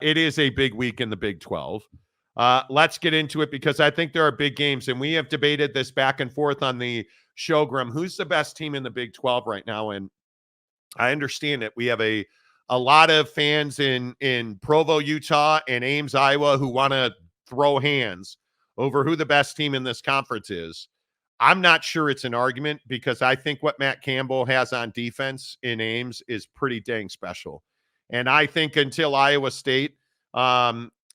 it is a big week in the Big 12. Let's get into it because I think there are big games, and we have debated this back and forth on the show, Grim. Who's the best team in the Big 12 right now? And I understand it. We have a lot of fans in Provo, Utah, and Ames, Iowa, who want to throw hands over who the best team in this conference is. I'm not sure it's an argument because I think what Matt Campbell has on defense in Ames is pretty dang special. And I think until Iowa State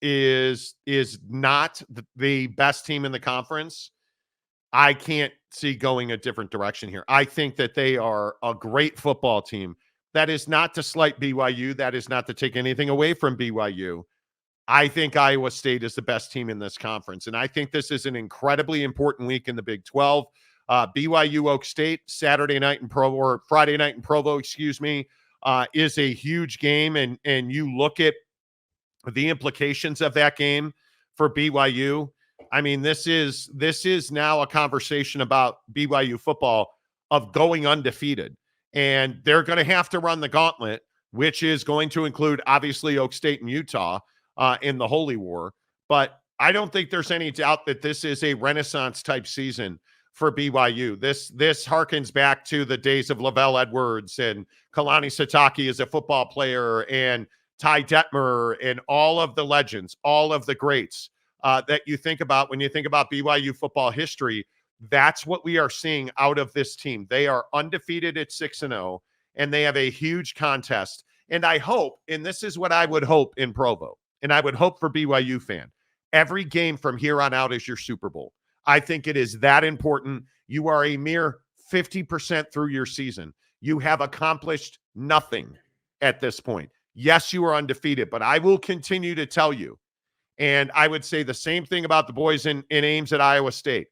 is not the best team in the conference, I can't see going a different direction here. I think that they are a great football team. That is not to slight BYU. That is not to take anything away from BYU. I think Iowa State is the best team in this conference. And I think this is an incredibly important week in the Big 12. BYU Oak State, Saturday night in Provo, or Friday night in Provo, is a huge game. And you look at the implications of that game for BYU. I mean, this is now a conversation about BYU football of going undefeated. And they're going to have to run the gauntlet, which is going to include, obviously, Oak State and Utah in the Holy War. But I don't think there's any doubt that this is a Renaissance-type season for BYU. This harkens back to the days of Lavelle Edwards and Kalani Sitake as a football player and Ty Detmer and all of the legends, all of the greats that you think about when you think about BYU football history. That's what we are seeing out of this team. They are undefeated at 6-0, and they have a huge contest. And I hope, and this is what I would hope in Provo, and I would hope for BYU fan, every game from here on out is your Super Bowl. I think it is that important. You are a mere 50% through your season. You have accomplished nothing at this point. Yes, you are undefeated, but I will continue to tell you, and I would say the same thing about the boys in Ames at Iowa State.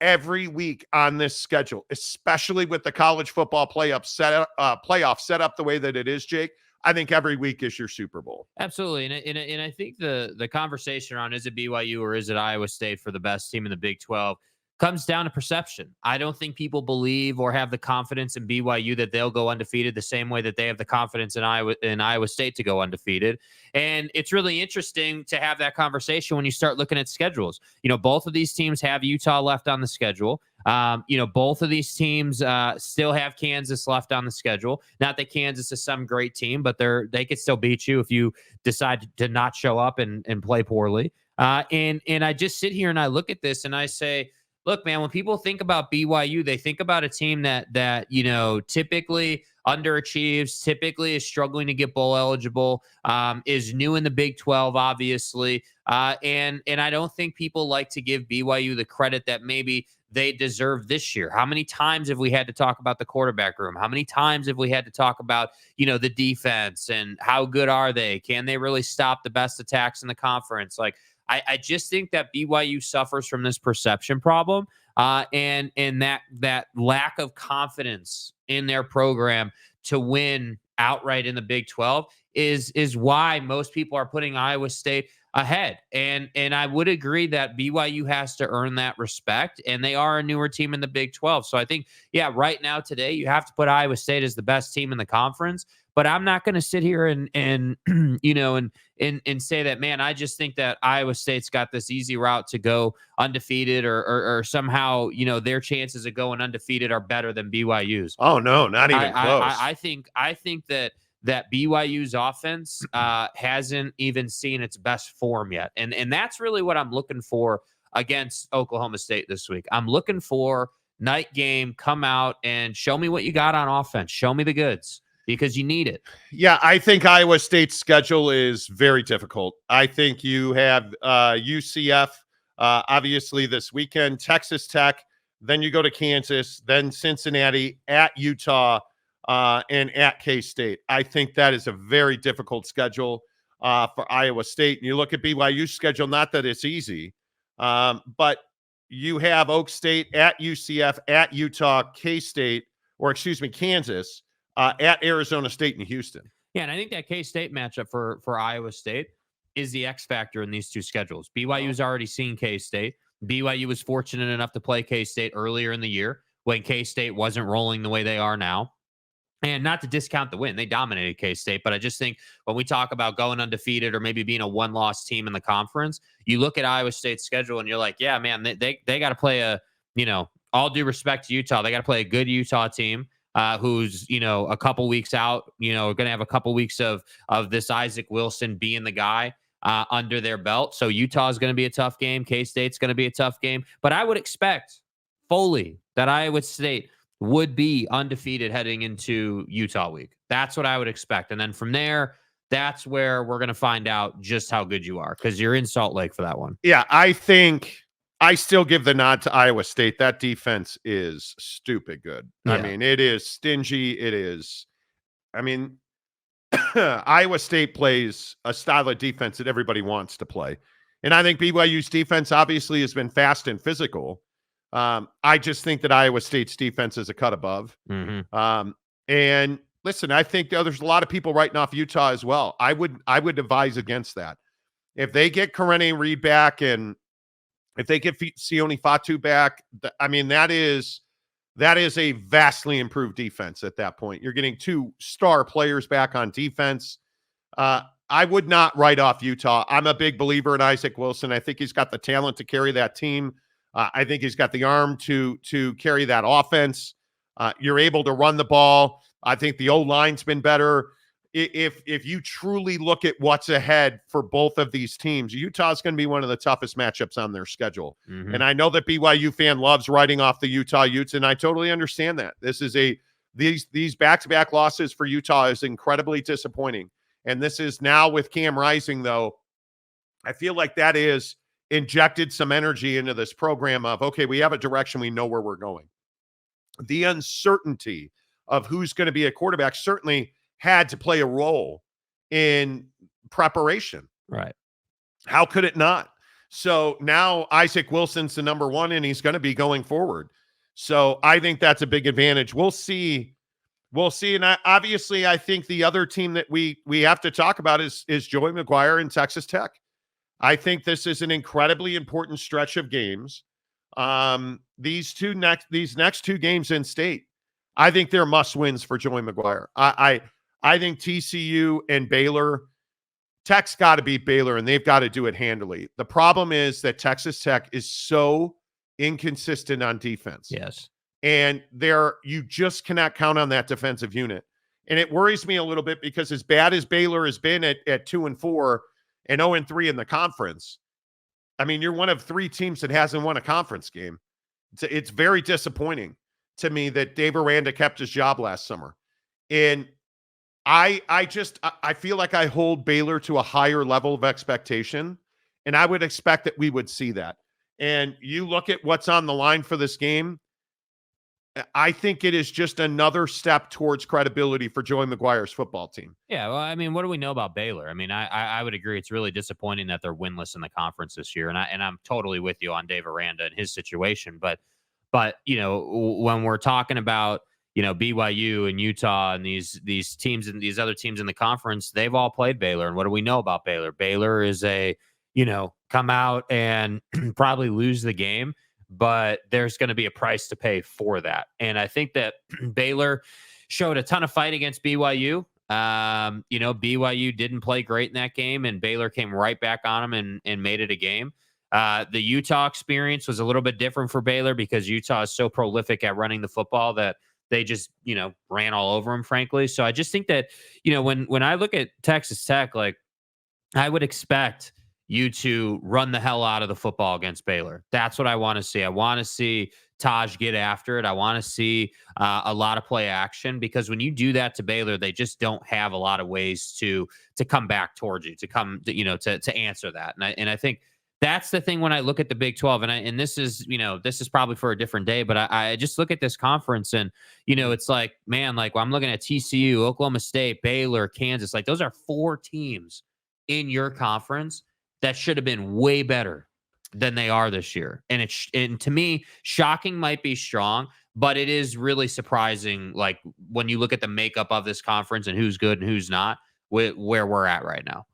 Every week on this schedule, especially with the college football playoff set up the way that it is, Jake, I think every week is your Super Bowl. Absolutely. And I think the conversation around is it BYU or is it Iowa State for the best team in the Big 12 comes down to perception. I don't think people believe or have the confidence in BYU that they'll go undefeated the same way that they have the confidence in Iowa State to go undefeated. And it's really interesting to have that conversation when you start looking at schedules. You know, both of these teams have Utah left on the schedule. Both of these teams still have Kansas left on the schedule. Not that Kansas is some great team, but they could still beat you if you decide to not show up and play poorly. And I just sit here and I look at this and I say, look, man, when people think about BYU, they think about a team that typically underachieves, typically is struggling to get bowl eligible, is new in the Big 12, obviously. And I don't think people like to give BYU the credit that maybe they deserve this year. How many times have we had to talk about the quarterback room? How many times have we had to talk about, the defense and how good are they? Can they really stop the best attacks in the conference? Like, I just think that BYU suffers from this perception problem and that lack of confidence in their program to win outright in the Big 12 is why most people are putting Iowa State ahead. And I would agree that BYU has to earn that respect, and they are a newer team in the Big 12. So I think, right now today you have to put Iowa State as the best team in the conference. But I'm not going to sit here and say that, man, I just think that Iowa State's got this easy route to go undefeated or somehow, their chances of going undefeated are better than BYU's. Oh, no, not even close. I think that BYU's offense hasn't even seen its best form yet. And that's really what I'm looking for against Oklahoma State this week. I'm looking for night game, come out and show me what you got on offense. Show me the goods. Because you need it. Yeah, I think Iowa State's schedule is very difficult. I think you have UCF, obviously, this weekend, Texas Tech, then you go to Kansas, then Cincinnati, at Utah, and at K-State. I think that is a very difficult schedule for Iowa State. And you look at BYU's schedule, not that it's easy, but you have Oak State, at UCF, at Utah, K-State, Kansas, at Arizona State and Houston. Yeah, and I think that K-State matchup for Iowa State is the X factor in these two schedules. BYU's already seen K-State. BYU was fortunate enough to play K-State earlier in the year when K-State wasn't rolling the way they are now. And not to discount the win, they dominated K-State, but I just think when we talk about going undefeated or maybe being a one-loss team in the conference, you look at Iowa State's schedule and you're like, yeah, man, they got to play all due respect to Utah, they got to play a good Utah team who's a couple weeks out, going to have a couple weeks of this Isaac Wilson being the guy under their belt. So Utah is going to be a tough game. K-State's going to be a tough game, but I would expect fully that Iowa State would be undefeated heading into Utah week. That's what I would expect. And then from there, that's where we're going to find out just how good you are, because you're in Salt Lake for that one. Yeah, I think I still give the nod to Iowa State. That defense is stupid good. Yeah. I mean, it is stingy. It is, Iowa State plays a style of defense that everybody wants to play. And I think BYU's defense obviously has been fast and physical. I just think that Iowa State's defense is a cut above. Mm-hmm. And listen, I think there's a lot of people writing off Utah as well. I would advise against that. If they get Karene Reed back and if they get Sione Fatu back, that is a vastly improved defense at that point. You're getting 2 star players back on defense. I would not write off Utah. I'm a big believer in Isaac Wilson. I think he's got the talent to carry that team. I think he's got the arm to carry that offense. You're able to run the ball. I think the O-line's been better. If you truly look at what's ahead for both of these teams, Utah's going to be one of the toughest matchups on their schedule. Mm-hmm. And I know that BYU fan loves writing off the Utah Utes, and I totally understand that. This is these back-to-back losses for Utah is incredibly disappointing. And this is now with Cam Rising, though, I feel like that is injected some energy into this program of, okay, we have a direction, we know where we're going. The uncertainty of who's going to be a quarterback certainly had to play a role in preparation. Right. How could it not? So now Isaac Wilson's the number 1, and he's going to be going forward. So I think that's a big advantage. We'll see. And obviously, I think the other team that we have to talk about is Joey McGuire and Texas Tech. I think this is an incredibly important stretch of games. These next 2 games in state, I think they're must-wins for Joey McGuire. I think TCU and Baylor, Tech's got to beat Baylor, and they've got to do it handily. The problem is that Texas Tech is so inconsistent on defense. Yes. And you just cannot count on that defensive unit. And it worries me a little bit because as bad as Baylor has been at 2-4 and 0-3 in the conference, you're one of 3 teams that hasn't won a conference game. It's very disappointing to me that Dave Aranda kept his job last summer. And I feel like I hold Baylor to a higher level of expectation, and I would expect that we would see that. And you look at what's on the line for this game, I think it is just another step towards credibility for Joey McGuire's football team. Yeah, well, what do we know about Baylor? I would agree. It's really disappointing that they're winless in the conference this year, and I'm totally with you on Dave Aranda and his situation. But when we're talking about BYU and Utah and these teams and these other teams in the conference, they've all played Baylor. And what do we know about Baylor? Baylor is come out and probably lose the game, but there's going to be a price to pay for that. And I think that Baylor showed a ton of fight against BYU. BYU didn't play great in that game, and Baylor came right back on them and made it a game. The Utah experience was a little bit different for Baylor because Utah is so prolific at running the football that they just, ran all over them, frankly. So I just think that, when I look at Texas Tech, like, I would expect you to run the hell out of the football against Baylor. That's what I want to see. I want to see Taj get after it. I want to see a lot of play action, because when you do that to Baylor, they just don't have a lot of ways to come back towards you, to answer that. And I think that's the thing when I look at the Big 12, and this is probably for a different day, but I just look at this conference and, it's like, man, like, I'm looking at TCU, Oklahoma State, Baylor, Kansas, like, those are 4 teams in your conference that should have been way better than they are this year. And to me, shocking might be strong, but it is really surprising, like, when you look at the makeup of this conference and who's good and who's not, where we're at right now.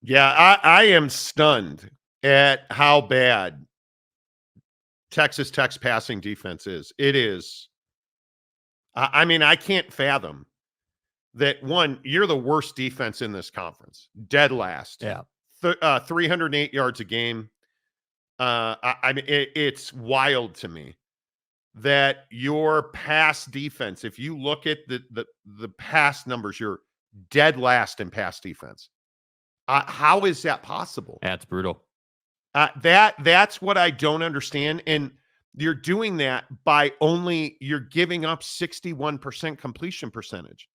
Yeah, I am stunned at how bad Texas Tech's passing defense is. It is. I can't fathom that one, you're the worst defense in this conference, dead last. Yeah. 308 yards a game. I mean, it's wild to me that your pass defense, if you look at the pass numbers, you're dead last in pass defense. How is that possible? That's brutal. That's what I don't understand. And you're doing that by you're giving up 61% completion percentage.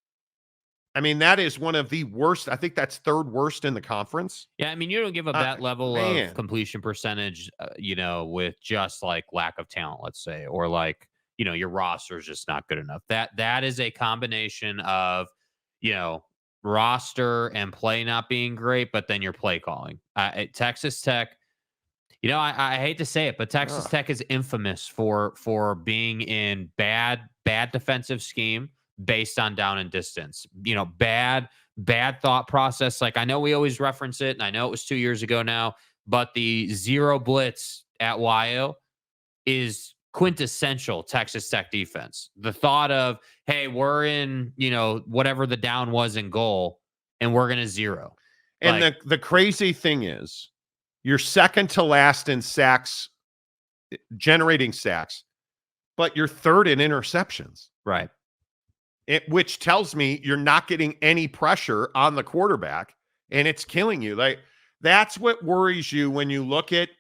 I mean, that is one of the worst. I think that's third worst in the conference. Yeah, I mean, you don't give up that level of completion percentage, with just like lack of talent, let's say, or like, your roster is just not good enough. That is a combination of, roster and play not being great, but then your play calling. At Texas Tech, I hate to say it, but Texas Tech is infamous for being in bad defensive scheme based on down and distance. Bad thought process. Like, I know we always reference it, and I know it was 2 years ago now, but the zero blitz at YO is quintessential Texas Tech defense. The thought of, hey, we're in, whatever the down was in goal, and we're going to zero. And the crazy thing is, you're second to last in sacks, generating sacks, but you're third in interceptions. Right. Which tells me you're not getting any pressure on the quarterback, and it's killing you. Like, that's what worries you when you look at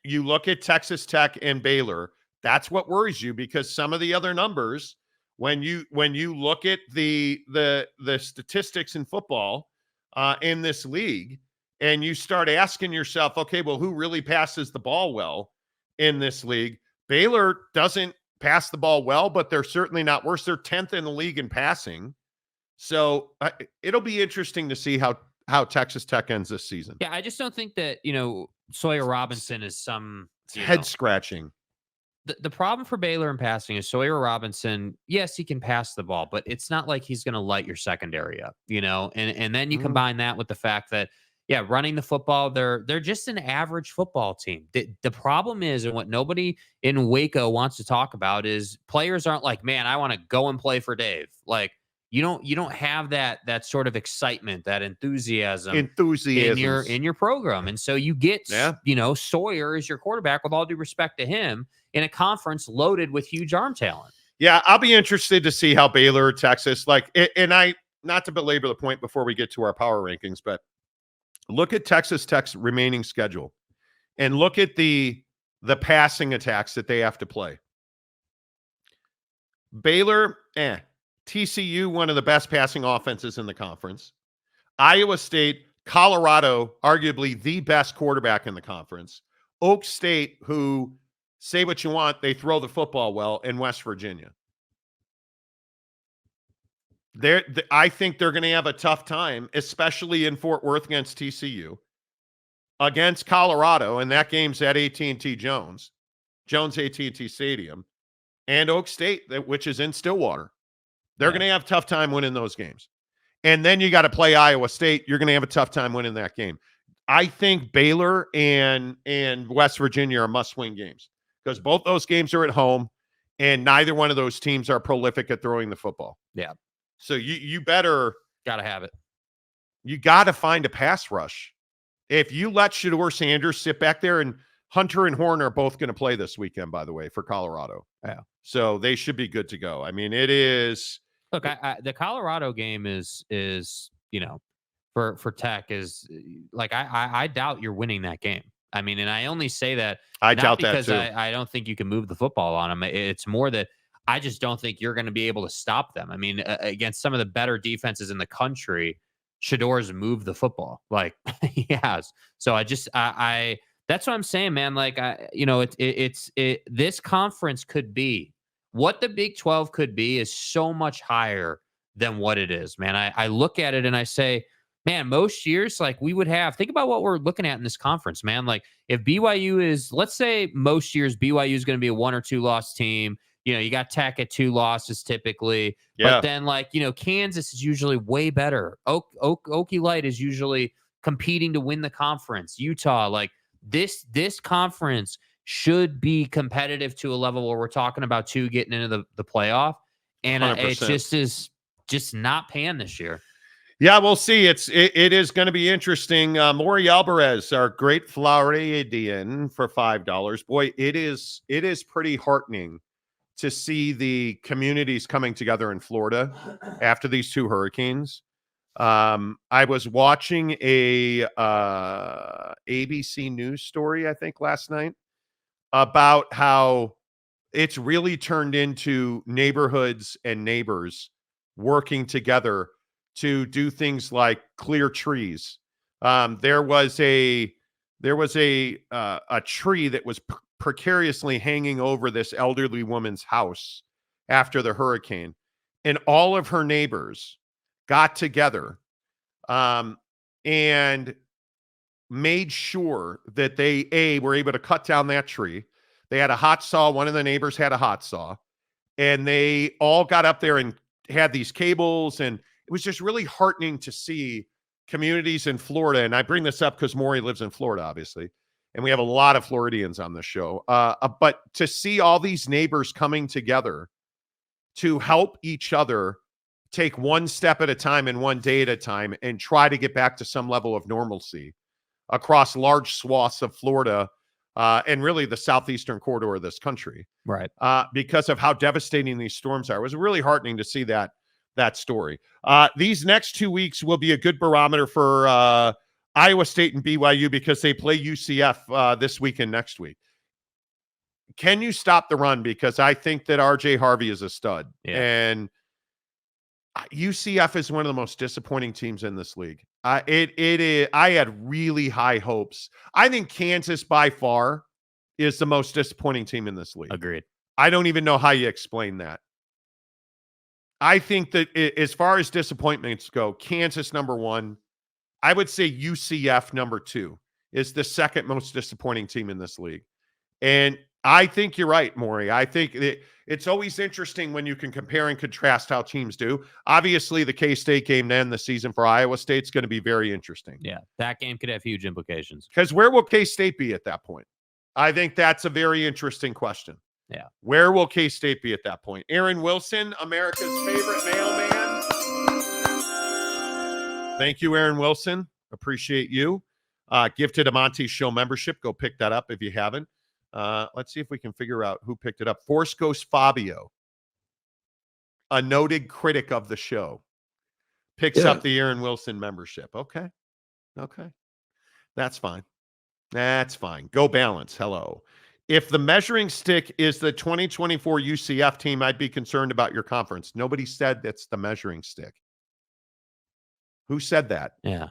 Texas Tech and Baylor. That's what worries you, because some of the other numbers, when you look at the statistics in football in this league, and you start asking yourself, okay, well, who really passes the ball well in this league? Baylor doesn't pass the ball well, but they're certainly not worse. They're 10th in the league in passing. So it'll be interesting to see how Texas Tech ends this season. Yeah, I just don't think that, Sawyer Robinson is some head scratching. The problem for Baylor in passing is Sawyer Robinson, yes, he can pass the ball, but it's not like he's going to light your secondary up, and then you combine that with the fact that, yeah, running the football, they're just an average football team. The problem is, and what nobody in Waco wants to talk about, is players aren't like, man, I want to go and play for Dave. Like, you don't have that sort of excitement, that enthusiasm in your program. And so you get, Sawyer as your quarterback, with all due respect to him, in a conference loaded with huge arm talent. Yeah, I'll be interested to see how Baylor, Texas, not to belabor the point before we get to our power rankings, but look at Texas Tech's remaining schedule and look at the passing attacks that they have to play. Baylor, TCU, one of the best passing offenses in the conference. Iowa State, Colorado, arguably the best quarterback in the conference. Oak State, who, say what you want, they throw the football well, in West Virginia. I think they're going to have a tough time, especially in Fort Worth against TCU, against Colorado, and that game's at AT&T Jones AT&T Stadium, and Oak State, which is in Stillwater. They're going to have a tough time winning those games. And then you got to play Iowa State. You're going to have a tough time winning that game. I think Baylor and West Virginia are must-win games, because both those games are at home, and neither one of those teams are prolific at throwing the football. Yeah. So you better gotta have it. You got to find a pass rush. If you let Shedeur Sanders sit back there, and Hunter and Horn are both going to play this weekend, by the way, for Colorado. Yeah. So they should be good to go. I mean, it is. Look, the Colorado game is for Tech is like, I doubt you're winning that game. I mean, and I only say that I doubt that too. I don't think you can move the football on them. It's more that I just don't think you're going to be able to stop them. I mean, against some of the better defenses in the country, Shedeur's moved the football like he has. So I that's what I'm saying, man. Like, this conference could be what the Big 12 could be, is so much higher than what it is, man. I look at it and I say, man, most years, like, we would have, think about what we're looking at in this conference, man. Like, if BYU is, let's say most years BYU is going to be a 1 or 2 loss team. You got Tech at 2 losses typically. Yeah. But then, like, Kansas is usually way better. Okie Light is usually competing to win the conference. Utah, like, this conference should be competitive to a level where we're talking about 2 getting into the playoff. And it just is not paying this year. Yeah, we'll see. It is going to be interesting. Maury Alvarez, our great Floridian, for $5. Boy, it is pretty heartening to see the communities coming together in Florida after these two hurricanes. I was watching a ABC News story, I think, last night about how it's really turned into neighborhoods and neighbors working together to do things like clear trees. There was a tree that was precariously hanging over this elderly woman's house after the hurricane, and all of her neighbors got together and made sure that they were able to cut down that tree. They had a hot saw. One of the neighbors had a hot saw, and they all got up there and had these cables. And it was just really heartening to see communities in Florida. And I bring this up because Maury lives in Florida, obviously, and we have a lot of Floridians on the show. But to see all these neighbors coming together to help each other take one step at a time and one day at a time and try to get back to some level of normalcy across large swaths of Florida and really the southeastern corridor of this country, Right. because of how devastating these storms are. It was really heartening to see that story. These next 2 weeks will be a good barometer for Iowa State and BYU because they play UCF this week and next week. Can you stop the run? Because I think that RJ Harvey is a stud. Yeah. And UCF is one of the most disappointing teams in this league. It is. I had really high hopes. I think Kansas by far is the most disappointing team in this league. Agreed. I don't even know how you explain that. I think that as far as disappointments go, Kansas number one. I would say UCF number two is the second most disappointing team in this league. And I think you're right, Maury. I think it's always interesting when you can compare and contrast how teams do. Obviously, the K-State game to end the season for Iowa State is going to be very interesting. Yeah, that game could have huge implications. Because where will K-State be at that point? I think that's a very interesting question. Yeah. Where will K-State be at that point? Aaron Wilson, America's favorite mailman. Thank you, Aaron Wilson. Appreciate you. Gifted a Monty Show membership. Go pick that up if you haven't. Let's see if we can figure out who picked it up. Force Ghost Fabio, a noted critic of the show, picks up the Aaron Wilson membership. Okay. That's fine. Go Balance. Hello. If the measuring stick is the 2024 UCF team, I'd be concerned about your conference. Nobody said that's the measuring stick. Who said that? Yeah.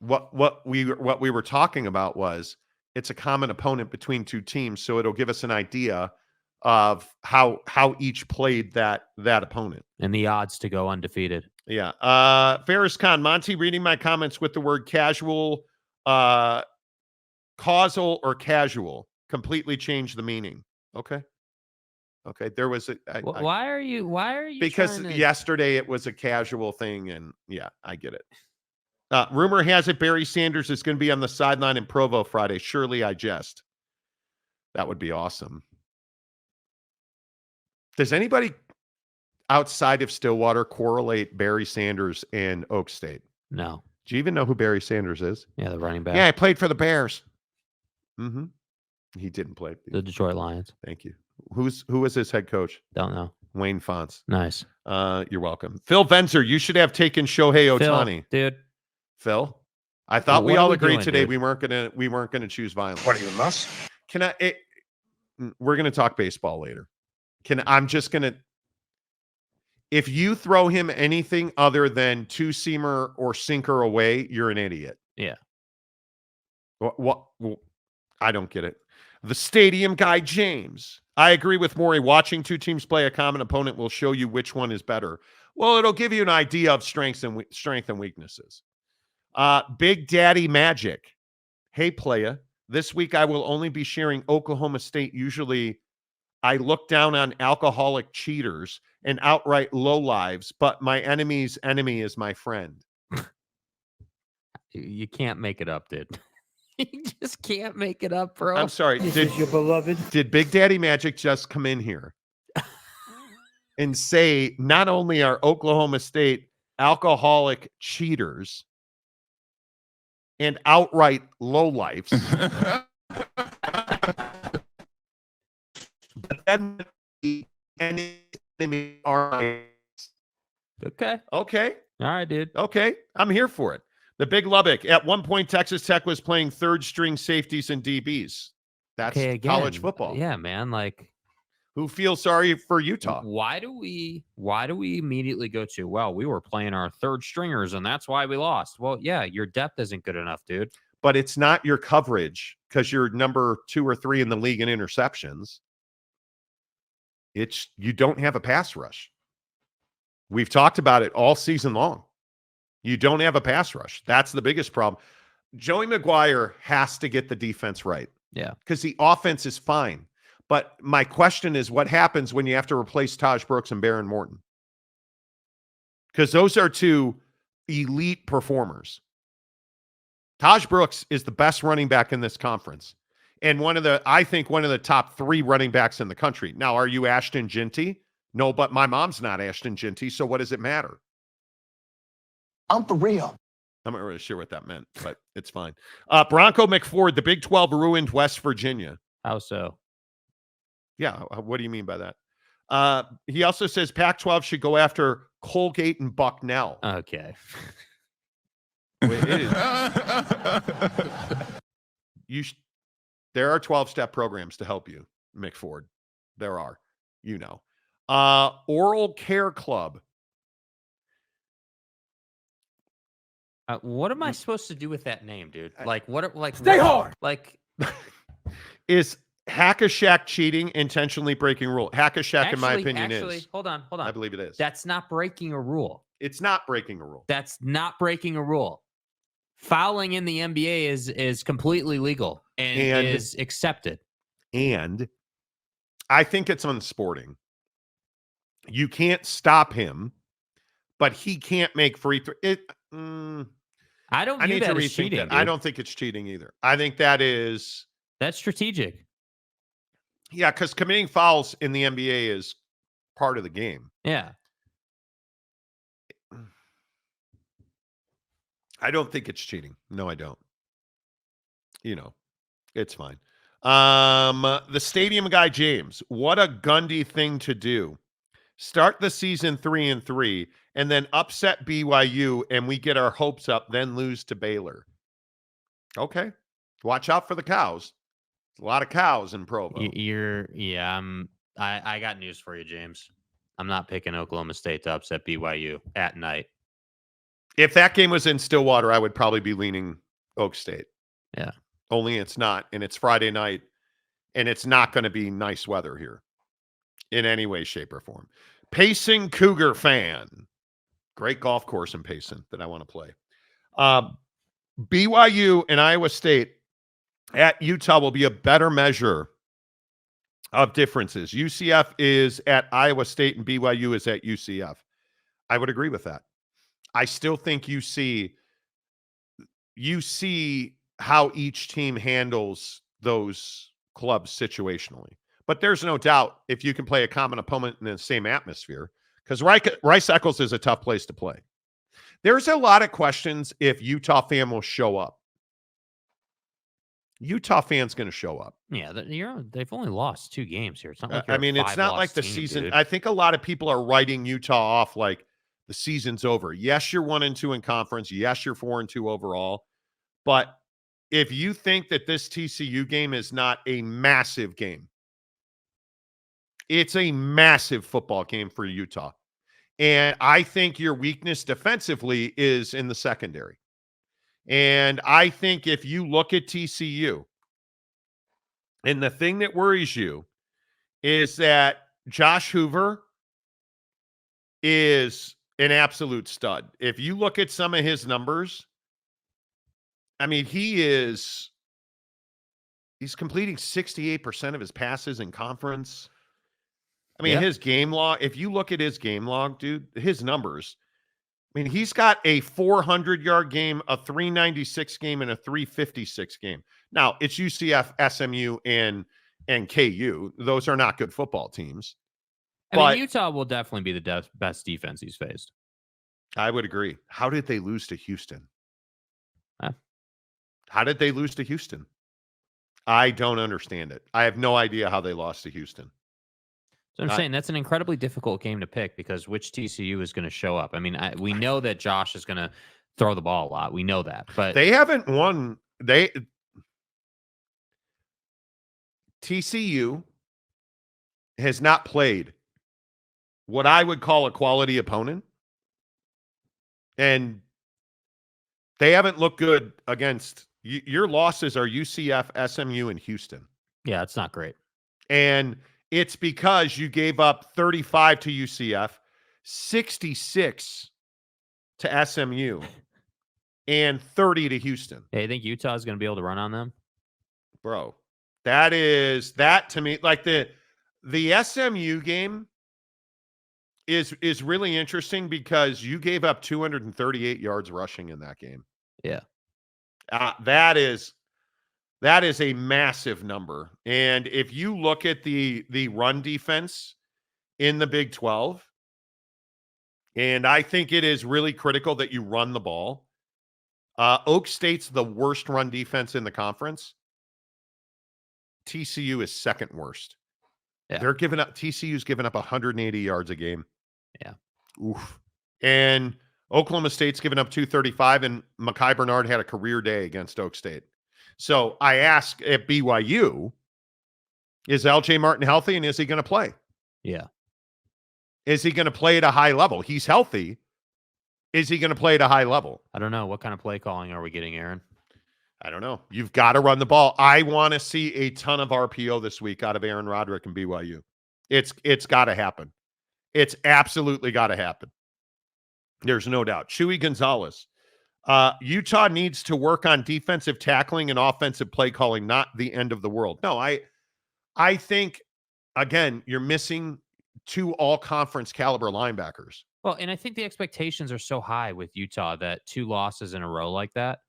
What we were talking about was it's a common opponent between two teams, so it'll give us an idea of how each played that opponent and the odds to go undefeated. Yeah. Ferris Khan, Monty reading my comments with the word casual, causal or casual completely changed the meaning. Okay. There was why are you because yesterday it was a casual thing, and yeah, I get it. Rumor has it Barry Sanders is going to be on the sideline in Provo Friday. Surely I jest. That would be awesome. Does anybody outside of Stillwater correlate Barry Sanders and Oak State? No. Do you even know who Barry Sanders is? Yeah, the running back. Yeah, I played for the Bears. Mm-hmm. He didn't play. The Detroit Lions. Thank you. Who was his head coach? Don't know. Wayne Fonts. Nice. You're welcome. Phil Venzer, you should have taken Shohei Ohtani. Dude. Phil, I thought we all agreed today dude? we weren't gonna choose violence. What are you, nuts? We're gonna talk baseball later. If you throw him anything other than two-seamer or sinker away, you're an idiot. Yeah. What? I don't get it. The stadium guy, James. I agree with Maury. Watching two teams play a common opponent will show you which one is better. Well, it'll give you an idea of strengths and weaknesses. Big Daddy Magic. Hey, playa. This week I will only be sharing Oklahoma State. Usually I look down on alcoholic cheaters and outright lowlives, but my enemy's enemy is my friend. You can't make it up, dude. You just can't make it up, bro. I'm sorry. This is your beloved. Did Big Daddy Magic just come in here and say not only are Oklahoma State alcoholic cheaters, and outright lowlifes. But then the enemy are Okay. okay. All right, dude. Okay. I'm here for it. The Big Lubbock. At one point, Texas Tech was playing third string safeties and DBs. That's Okay, college again, football. Yeah, man. Like, Who feels sorry for Utah? why do we immediately go to, well, we were playing our third stringers and that's why we lost? Well, yeah, your depth isn't good enough, dude. But it's not your coverage because you're number 2 or 3 in the league in interceptions. It's you don't have a pass rush. We've talked about it all season long. You don't have a pass rush. That's the biggest problem. Joey McGuire has to get the defense right. Yeah. Because the offense is fine. But my question is, what happens when you have to replace Taj Brooks and Baron Morton? Because those are two elite performers. Taj Brooks is the best running back in this conference. And I think one of the top 3 running backs in the country. Now, are you Ashton Ginty? No, but my mom's not Ashton Ginty, so what does it matter? I'm for real. I'm not really sure what that meant, but it's fine. Bronco McFord, the Big 12 ruined West Virginia. How so? Yeah, what do you mean by that? He also says Pac-12 should go after Colgate and Bucknell. Okay. There are 12-step programs to help you, McFord. There are, Oral Care Club. What am I supposed to do with that name, dude? Like, what? Like, Stay hard. Like, Is Hack-a-Shack cheating, intentionally breaking rule? Hack-a-Shack, in my opinion, is. Hold on. I believe it is. That's not breaking a rule. It's not breaking a rule. That's not breaking a rule. Fouling in the NBA is completely legal and is accepted. And I think it's unsporting. You can't stop him, but he can't make free throw. I don't view that as cheating. I don't think it's cheating either. I think that's strategic. Yeah, because committing fouls in the NBA is part of the game. Yeah. I don't think it's cheating. No, I don't. It's fine. The stadium guy, James, what a Gundy thing to do. Start the season 3-3 and then upset BYU and we get our hopes up, then lose to Baylor. Okay. Watch out for the cows. A lot of cows in Provo. I got news for you, James. I'm not picking Oklahoma State to upset BYU at night. If that game was in Stillwater, I would probably be leaning Oak State. Yeah. Only it's not, and it's Friday night, and it's not going to be nice weather here in any way, shape, or form. Payson Cougar fan. Great golf course in Payson that I want to play. BYU and Iowa State at Utah will be a better measure of differences. UCF is at Iowa State and BYU is at UCF. I would agree with that. I still think you see how each team handles those clubs situationally. But there's no doubt if you can play a common opponent in the same atmosphere, because Rice-Eccles is a tough place to play. There's a lot of questions if Utah fan will show up. Utah fan's going to show up. Yeah, they've only lost 2 games here. It's not like it's not like the season. Dude. I think a lot of people are writing Utah off like the season's over. Yes, you're 1-2 in conference. Yes, you're 4-2 overall. But if you think that this TCU game is not a massive game, it's a massive football game for Utah. And I think your weakness defensively is in the secondary. And I think if you look at TCU, and the thing that worries you is that Josh Hoover is an absolute stud. If you look at some of his numbers, I mean, he's completing 68% of his passes in conference. I mean, his game log, if you look at his game log, dude, his numbers, I mean, he's got a 400-yard game, a 396 game, and a 356 game. Now, it's UCF, SMU, and KU. Those are not good football teams. I mean, Utah will definitely be the best defense he's faced. I would agree. How did they lose to Houston? Huh? How did they lose to Houston? I don't understand it. I have no idea how they lost to Houston. So I'm saying that's an incredibly difficult game to pick because which TCU is going to show up? I mean, we know that Josh is going to throw the ball a lot. We know that, but They haven't won. TCU has not played what I would call a quality opponent, and they haven't looked good against your losses are UCF, SMU, and Houston. yeah, it's not great. And it's because you gave up 35 to UCF, 66 to SMU, and 30 to Houston. Hey, you think Utah is going to be able to run on them? Bro, that to me, like the SMU game is really interesting because you gave up 238 yards rushing in that game. Yeah. That is a massive number. And if you look at the run defense in the Big 12, and I think it is really critical that you run the ball. Oak State's the worst run defense in the conference. TCU is second worst. Yeah. TCU's giving up 180 yards a game. Yeah. Oof. And Oklahoma State's given up 235, and Mekhi Bernard had a career day against Oak State. So I ask at BYU, is LJ Martin healthy, and is he going to play? Yeah. Is he going to play at a high level? He's healthy. Is he going to play at a high level? I don't know. What kind of play calling are we getting, Aaron? I don't know. You've got to run the ball. I want to see a ton of RPO this week out of Aaron Roderick and BYU. It's got to happen. It's absolutely got to happen. There's no doubt. Chewy Gonzalez. Utah needs to work on defensive tackling and offensive play calling, not the end of the world. No, I think, again, you're missing two all-conference caliber linebackers. Well, and I think the expectations are so high with Utah that 2 losses in a row like that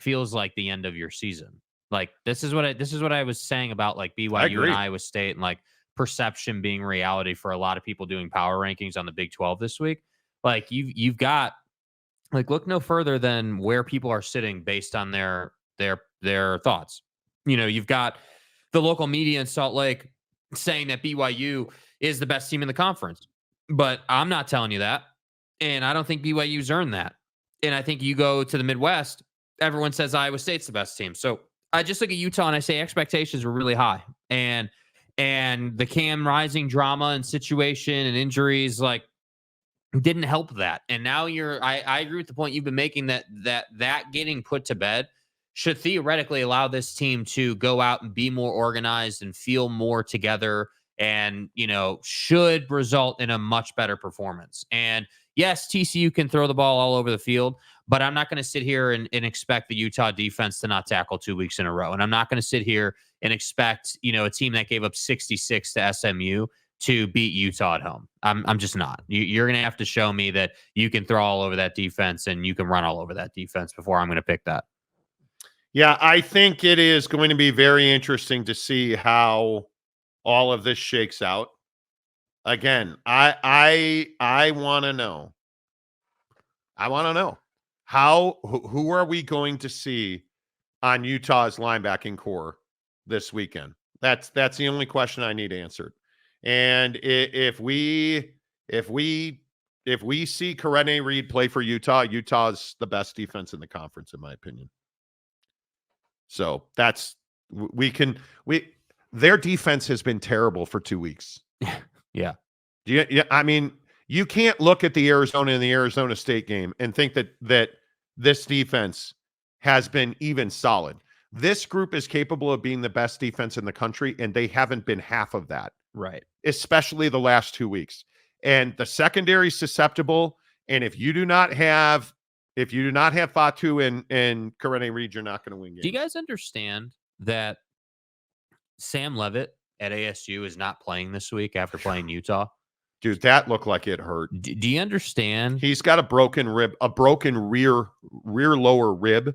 feels like the end of your season. Like this is what I was saying about like BYU and Iowa State and like perception being reality for a lot of people doing power rankings on the Big 12 this week. Like you've got like look no further than where people are sitting based on their thoughts. You know, you've got the local media in Salt Lake saying that BYU is the best team in the conference. But I'm not telling you that. And I don't think BYU's earned that. And I think you go to the Midwest, everyone says Iowa State's the best team. So I just look at Utah and I say expectations were really high. And the Cam Rising drama and situation and injuries like didn't help that. And now I agree with the point you've been making that getting put to bed should theoretically allow this team to go out and be more organized and feel more together and, you know, should result in a much better performance. And yes, TCU can throw the ball all over the field, but I'm not going to sit here and expect the Utah defense to not tackle 2 weeks in a row. And I'm not going to sit here and expect, you know, a team that gave up 66 to SMU to beat Utah at home. I'm just not. You're going to have to show me that you can throw all over that defense and you can run all over that defense before I'm going to pick that. Yeah, I think it is going to be very interesting to see how all of this shakes out. Again, I want to know. I want to know who are we going to see on Utah's linebacking core this weekend? That's the only question I need answered. And if we see Karene Reed play for Utah, Utah's the best defense in the conference, in my opinion. So their defense has been terrible for 2 weeks. Yeah. I mean, you can't look at the Arizona and the Arizona State game and think that this defense has been even solid. This group is capable of being the best defense in the country, and they haven't been half of that. Right. Especially the last 2 weeks. And the secondary is susceptible. And if you do not have Fatu and Karene Reed, you're not going to win games. Do you guys understand that Sam Leavitt at ASU is not playing this week after playing Utah? Dude, that looked like it hurt. Do you understand? He's got a broken rear lower rib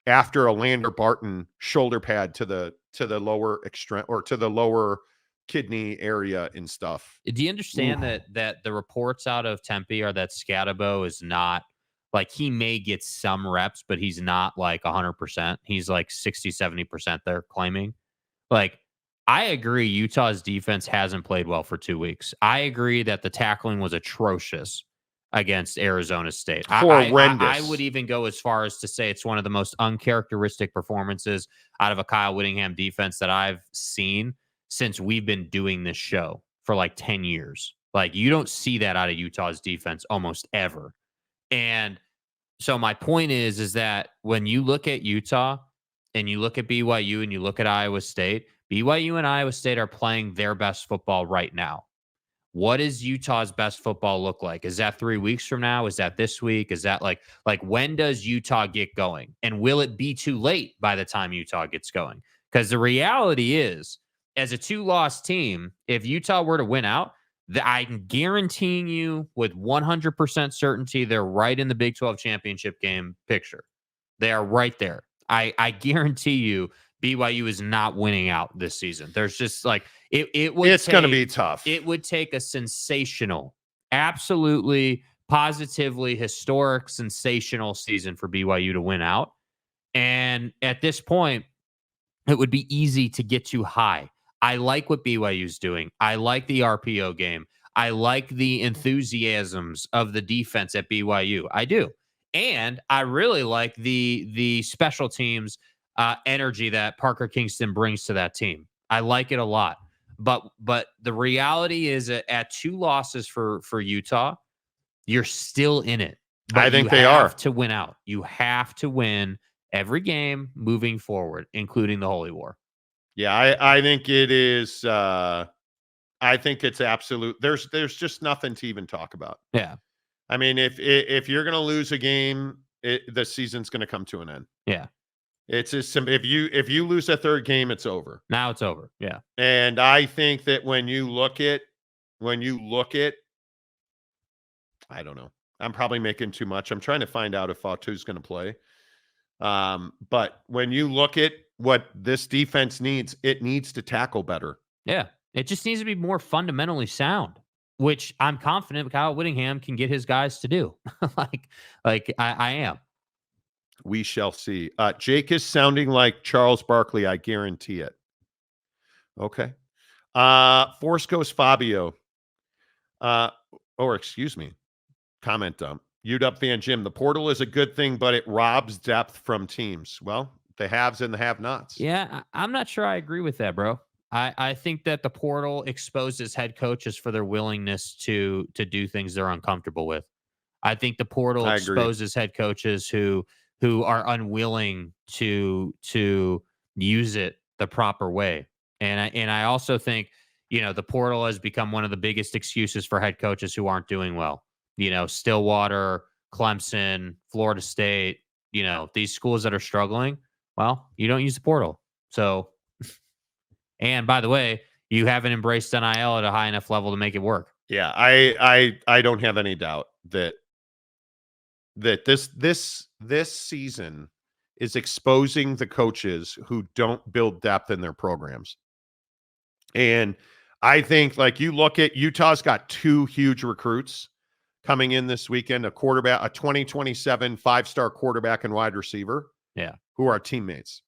after a Lander Barton shoulder pad to the lower extreme or to the lower kidney area and stuff. Do you understand that the reports out of Tempe are that Scatabo is not like, he may get some reps, but he's not like 100%. He's like 60, 70% they're claiming. Like, I agree Utah's defense hasn't played well for 2 weeks. I agree that the tackling was atrocious against Arizona State. Horrendous. I would even go as far as to say it's one of the most uncharacteristic performances out of a Kyle Whittingham defense that I've seen since we've been doing this show for like 10 years. Like, you don't see that out of Utah's defense almost ever. And so my point is that when you look at Utah and you look at BYU and you look at Iowa State, BYU and Iowa State are playing their best football right now. What does Utah's best football look like? Is that 3 weeks from now? Is that this week? Is that like when does Utah get going? And will it be too late by the time Utah gets going? Because the reality is, as a 2-loss team, if Utah were to win out, I'm guaranteeing you with 100% certainty they're right in the Big 12 championship game picture. They are right there. I guarantee you BYU is not winning out this season. There's just like it's going to be tough. It would take a sensational, absolutely, positively historic, sensational season for BYU to win out. And at this point, it would be easy to get too high. I like what BYU's doing. I like the RPO game. I like the enthusiasms of the defense at BYU. I do. And I really like the special teams energy that Parker Kingston brings to that team. I like it a lot. But the reality is that at 2 losses for Utah, you're still in it. But I think they are. You have to win out. You have to win every game moving forward, including the Holy War. Yeah, I think it is. I think it's absolute. There's just nothing to even talk about. Yeah. I mean, if you're going to lose a game, the season's going to come to an end. Yeah. It's as simple. If you lose a third game, it's over. Now it's over. Yeah. And I think that when you look at, I don't know. I'm probably making too much. I'm trying to find out if Fatu's going to play. But when you look at what this defense needs, it needs to tackle better. Yeah. It just needs to be more fundamentally sound, which I'm confident Kyle Whittingham can get his guys to do. like I am. We shall see. Jake is sounding like Charles Barkley. I guarantee it. Okay. Force Ghost Fabio. Excuse me. Comment dump. UW fan Jim. The portal is a good thing, but it robs depth from teams. Well, the haves and the have-nots. Yeah, I'm not sure I agree with that, bro. I think that the portal exposes head coaches for their willingness to do things they're uncomfortable with. I think the portal exposes head coaches who are unwilling to use it the proper way. And I also think, the portal has become one of the biggest excuses for head coaches who aren't doing well. Stillwater, Clemson, Florida State, these schools that are struggling. Well, you don't use the portal. So, and by the way, you haven't embraced NIL at a high enough level to make it work. Yeah, I don't have any doubt that this season is exposing the coaches who don't build depth in their programs. And I think, like, you look at Utah's got 2 huge recruits coming in this weekend, a 2027 5-star quarterback and wide receiver. Yeah. Who are teammates.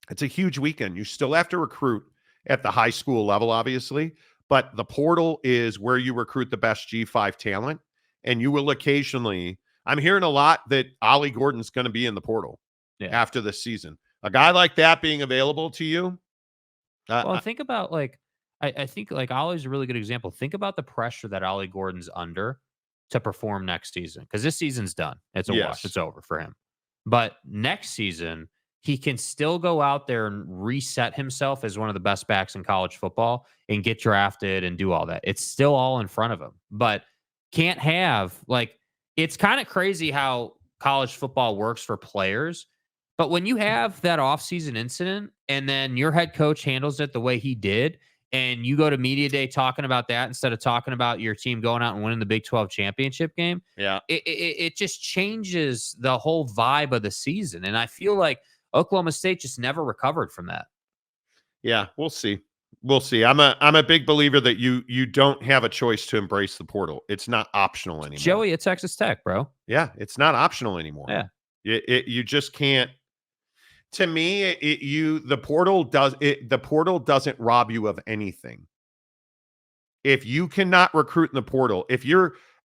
It's a huge weekend. You still have to recruit at the high school level, obviously, but the portal is where you recruit the best G5 talent. And you will occasionally, I'm hearing a lot that Ollie Gordon's going to be in the portal after this season. A guy like that being available to you. Well, think about I think Ollie's a really good example. Think about the pressure that Ollie Gordon's under to perform next season, because this season's done. It's a wash. It's over for him. But next season, he can still go out there and reset himself as one of the best backs in college football and get drafted and do all that. It's still all in front of him. But can't have, it's kind of crazy how college football works for players. But when you have that offseason incident and then your head coach handles it the way he did, and you go to media day talking about that instead of talking about your team going out and winning the Big 12 championship game, it just changes the whole vibe of the season. And I feel like Oklahoma State just never recovered from that. Yeah, we'll see. We'll see. I'm a big believer that you don't have a choice to embrace the portal. It's not optional anymore. Joey at Texas Tech, bro. Yeah, it's not optional anymore. Yeah. You just can't. To me, the portal doesn't rob you of anything. If you cannot recruit in the portal,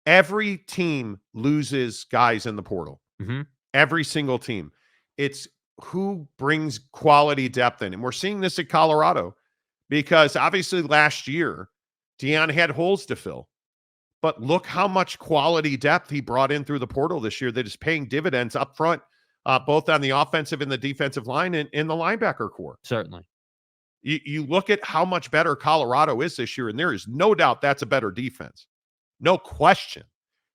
every team loses guys in the portal. Mm-hmm. Every single team. It's who brings quality depth in. And we're seeing this at Colorado because obviously last year, Deion had holes to fill. But look how much quality depth he brought in through the portal this year that is paying dividends up front, both on the offensive and the defensive line and in the linebacker core. Certainly. You look at how much better Colorado is this year, and there is no doubt that's a better defense. No question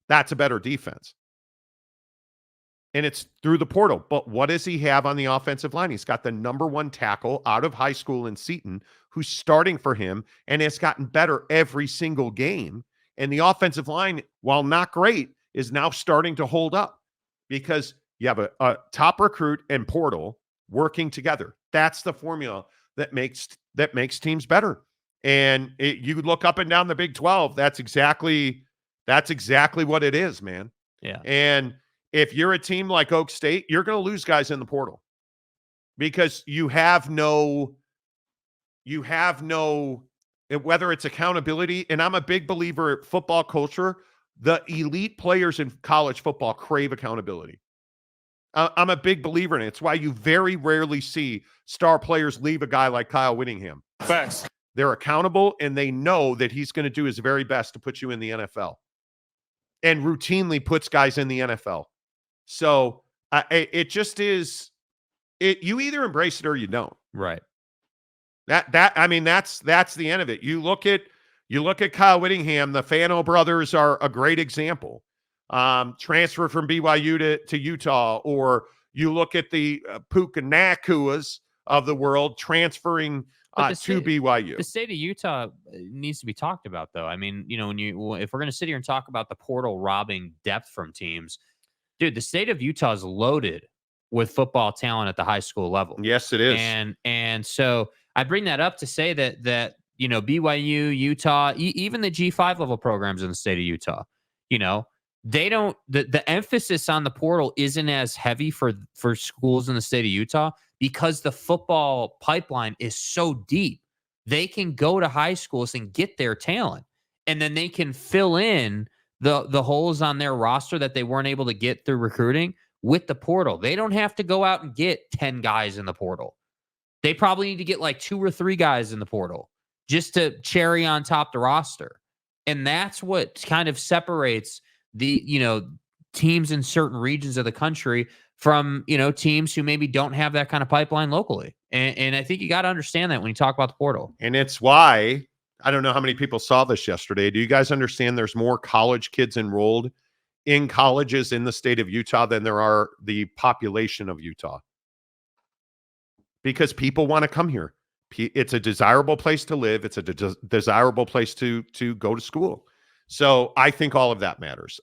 that's a better defense. And it's through the portal. But what does he have on the offensive line? He's got the number 1 tackle out of high school in Seton, who's starting for him, and has gotten better every single game. And the offensive line, while not great, is now starting to hold up because you have a top recruit and portal working together. That's the formula that makes teams better. And you look up and down the Big 12, that's exactly what it is, man. Yeah. And if you're a team like Oak State, you're going to lose guys in the portal because you have no, whether it's accountability. And I'm a big believer in football culture. The elite players in college football crave accountability. I'm a big believer in it. It's why you very rarely see star players leave a guy like Kyle Whittingham. Facts. They're accountable and they know that he's going to do his very best to put you in the NFL and routinely puts guys in the NFL. So it just is you either embrace it or you don't. Right. That's the end of it. You look at Kyle Whittingham, the Fano brothers are a great example. Transfer from BYU to Utah, or you look at the Puka Nakuas of the world transferring to BYU. The state of Utah needs to be talked about, though. I mean, if we're going to sit here and talk about the portal robbing depth from teams, dude, the state of Utah is loaded with football talent at the high school level. Yes, it is. And so I bring that up to say that BYU, Utah, even the G5 level programs in the state of Utah, they don't, the emphasis on the portal isn't as heavy for schools in the state of Utah because the football pipeline is so deep. They can go to high schools and get their talent, and then they can fill in the holes on their roster that they weren't able to get through recruiting with the portal. They don't have to go out and get 10 guys in the portal. They probably need to get like 2 or 3 guys in the portal just to cherry on top the roster. And that's what kind of separates the, teams in certain regions of the country from, teams who maybe don't have that kind of pipeline locally. And I think you got to understand that when you talk about the portal. And it's why, I don't know how many people saw this yesterday. Do you guys understand there's more college kids enrolled in colleges in the state of Utah than there are the population of Utah? Because people want to come here. It's a desirable place to live. It's a desirable place to go to school. So I think all of that matters.